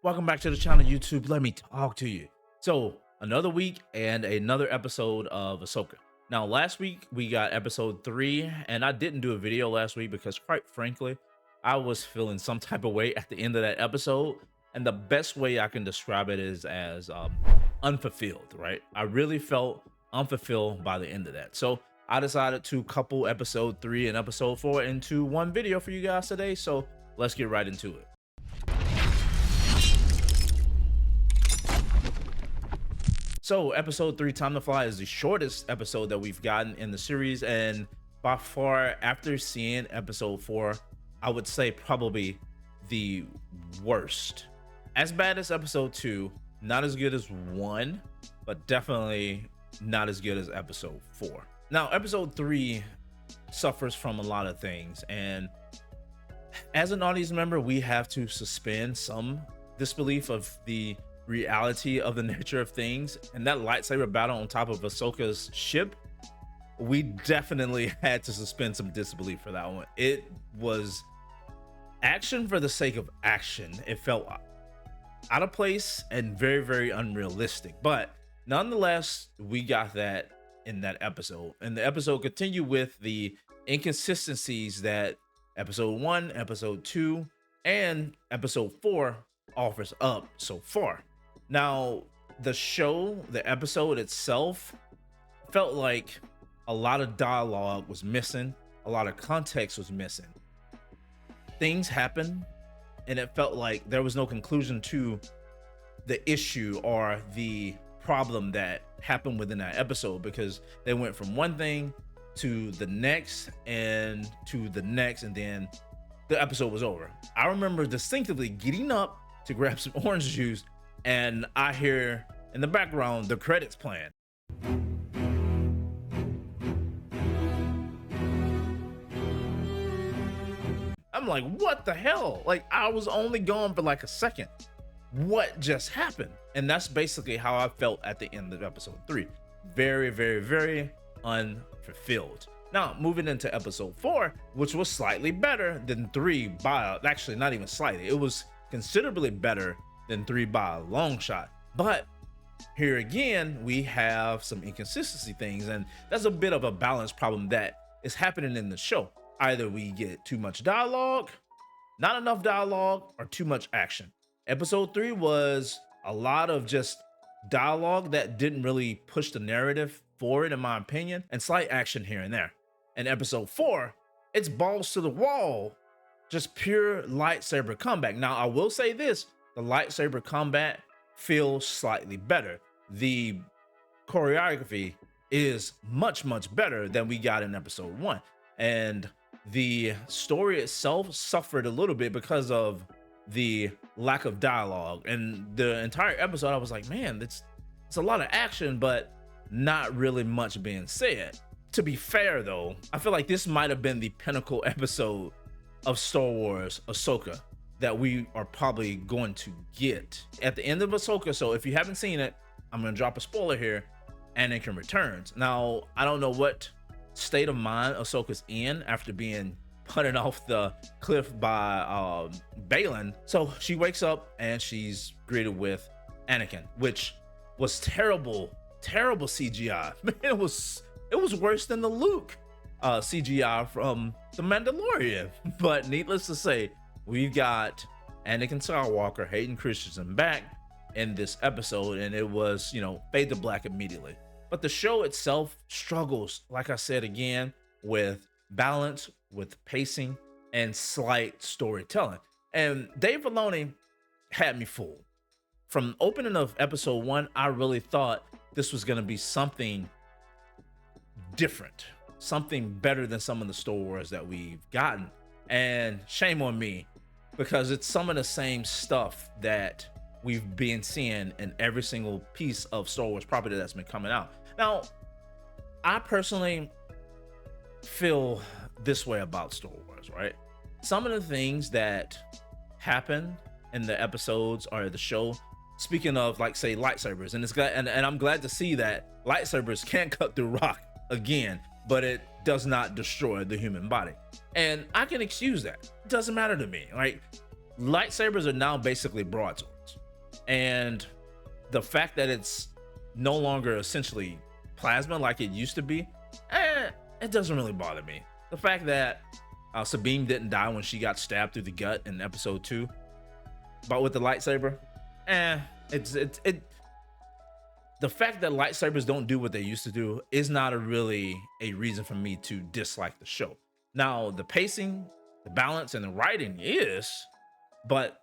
Welcome back to the channel, YouTube. Let me talk to you. So, another week and another episode of Ahsoka. Now, last week we got episode 3, and I didn't do a video last week because, quite frankly, I was feeling some type of way at the end of that episode. And the best way I can describe it is as unfulfilled, right? I really felt unfulfilled by the end of that. So, I decided to couple episode 3 and episode 4 into one video for you guys today. So, let's get right into it. So episode 3, Time to Fly, is the shortest episode that we've gotten in the series, and by far, after seeing episode 4, I would say probably the worst. As bad as episode 2, not as good as 1, but definitely not as good as episode 4. Now, episode 3 suffers from a lot of things, and as an audience member, we have to suspend some disbelief of the reality of the nature of things. And that lightsaber battle on top of Ahsoka's ship, we definitely had to suspend some disbelief for that one. It was action for the sake of action. It felt out of place and very, very unrealistic, but nonetheless, we got that in that episode. And the episode continued with the inconsistencies that episode 1, episode 2, and episode 4 offers up so far. Now, the show, the episode itself, felt like a lot of dialogue was missing, a lot of context was missing. Things happened, and it felt like there was no conclusion to the issue or the problem that happened within that episode, because they went from one thing to the next and to the next, and then the episode was over. I remember distinctively getting up to grab some orange juice, and I hear in the background the credits playing. I'm like, what the hell? Like, I was only gone for like a second. What just happened? And that's basically how I felt at the end of episode 3. Very, very, very unfulfilled. Now, moving into episode 4, which was slightly better than 3 by, actually not even slightly, it was considerably better than 3 by a long shot. But here again, we have some inconsistency things, and that's a bit of a balance problem that is happening in the show. Either we get too much dialogue, not enough dialogue, or too much action. Episode 3 was a lot of just dialogue that didn't really push the narrative forward, in my opinion, and slight action here and there. And episode 4, it's balls to the wall, just pure lightsaber combat. Now, I will say this, the lightsaber combat feels slightly better. The choreography is much, much better than we got in episode 1. And the story itself suffered a little bit because of the lack of dialogue. And the entire episode, I was like, man, it's a lot of action, but not really much being said. To be fair, though, I feel like this might have been the pinnacle episode of Star Wars Ahsoka that we are probably going to get at the end of Ahsoka. So if you haven't seen it, I'm gonna drop a spoiler here. Anakin returns. Now, I don't know what state of mind Ahsoka's in after being punted off the cliff by Baylan. So she wakes up and she's greeted with Anakin, which was terrible CGI. Man, it was worse than the Luke CGI from The Mandalorian. But needless to say, we've got Anakin Skywalker, Hayden Christensen back in this episode, and it was, fade to black immediately. But the show itself struggles, like I said again, with balance, with pacing, and slight storytelling. And Dave Filoni had me fooled. From opening of episode 1, I really thought this was gonna be something different, something better than some of the Star Wars that we've gotten. And shame on me, because it's some of the same stuff that we've been seeing in every single piece of Star Wars property that's been coming out. Now, I personally feel this way about Star Wars, right? Some of the things that happen in the episodes or the show, speaking of, like, say, lightsabers, and I'm glad to see that lightsabers can cut through rock again, but it does not destroy the human body. And I can excuse that. It doesn't matter to me. Like, lightsabers are now basically broadswords. And the fact that it's no longer essentially plasma like it used to be, it doesn't really bother me. The fact that Sabine didn't die when she got stabbed through the gut in episode 2, but with the lightsaber, the fact that lightsabers don't do what they used to do is not really a reason for me to dislike the show. Now, the pacing, the balance, and the writing is, but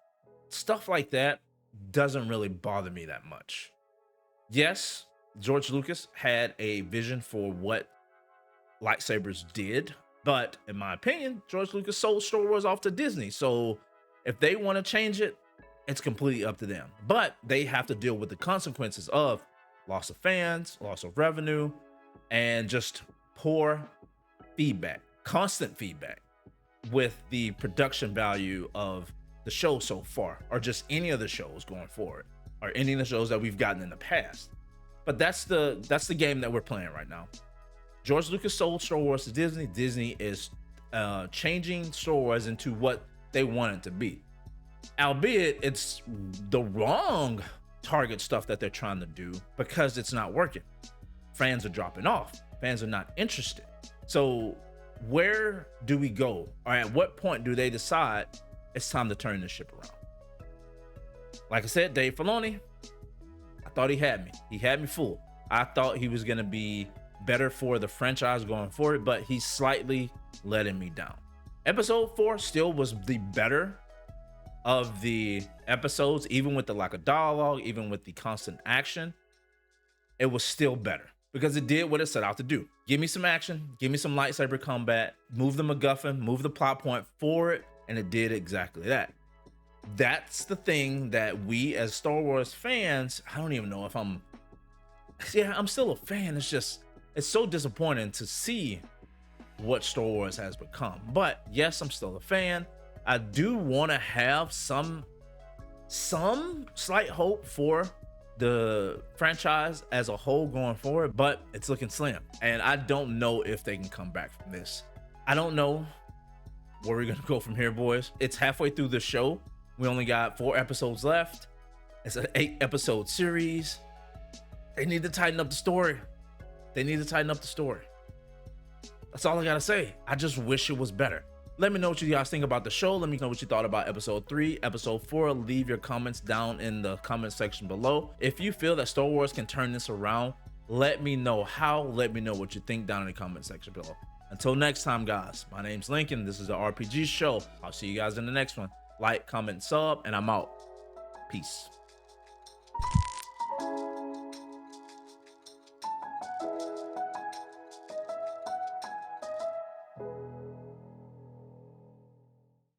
stuff like that doesn't really bother me that much. Yes, George Lucas had a vision for what lightsabers did, but in my opinion, George Lucas sold Star Wars off to Disney. So if they want to change it, it's completely up to them. But they have to deal with the consequences of loss of fans, loss of revenue, and just poor feedback, constant feedback with the production value of the show so far, or just any of the shows going forward, or any of the shows that we've gotten in the past. But that's the game that we're playing right now. George Lucas sold Star Wars to Disney. Disney is changing Star Wars into what they want it to be, albeit it's the wrong target stuff that they're trying to do because it's not working. Fans are dropping off. Fans are not interested. So where do we go? Or at what point do they decide it's time to turn this ship around? Like I said, Dave Filoni, I thought he had me. He had me fooled. I thought he was going to be better for the franchise going forward, but he's slightly letting me down. Episode 4 still was the better of the episodes, even with the lack of dialogue, even with the constant action. It was still better because it did what it set out to do. Give me some action, give me some lightsaber combat, move the MacGuffin, move the plot point forward, and it did exactly that. That's the thing that we as Star Wars fans, I don't even know if I'm still a fan. It's so disappointing to see what Star Wars has become. But yes, I'm still a fan. I do want to have some slight hope for the franchise as a whole going forward, but it's looking slim. And I don't know if they can come back from this. I don't know where we're going to go from here, boys. It's halfway through the show. We only got 4 episodes left. It's an 8-episode series. They need to tighten up the story. That's all I gotta say. I just wish it was better. Let me know what you guys think about the show. Let me know what you thought about episode 3, episode 4. Leave your comments down in the comment section below. If you feel that Star Wars can turn this around, let me know how. Let me know what you think down in the comment section below. Until next time, guys, my name's Lincoln. This is the RPG Show. I'll see you guys in the next one. Like, comment, sub, and I'm out. Peace.